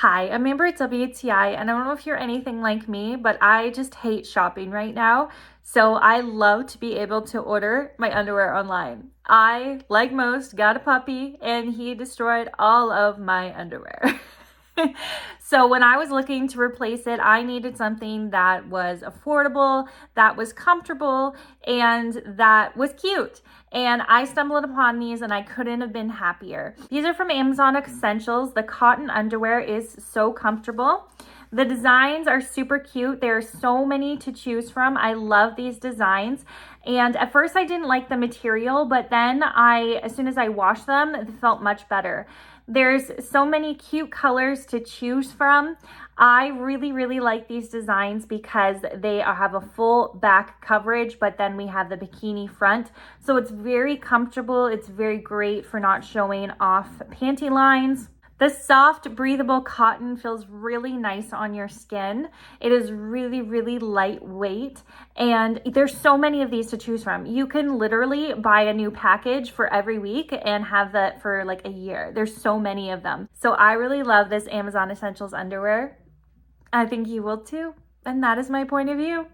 Hi, I'm Amber at WTI, and I don't know if you're anything like me, but I just hate shopping right now. So I love to be able to order my underwear online. I, like most, got a puppy and he destroyed all of my underwear. So when I was looking to replace it, I needed something that was affordable, that was comfortable, and that was cute. And I stumbled upon these and I couldn't have been happier. These are from Amazon Essentials. The cotton underwear is so comfortable. The designs are super cute. There are so many to choose from. I love these designs. And at first I didn't like the material, but then as soon as I washed them, it felt much better. There's so many cute colors to choose from. I really like these designs because they have a full back coverage, but then we have the bikini front. So it's very comfortable. It's very great for not showing off panty lines. The soft, breathable cotton feels really nice on your skin. It is really lightweight, and there's so many of these to choose from. You can literally buy a new package for every week and have that for like a year. There's so many of them. So I really love this Amazon Essentials underwear. I think you will too, and that is my point of view.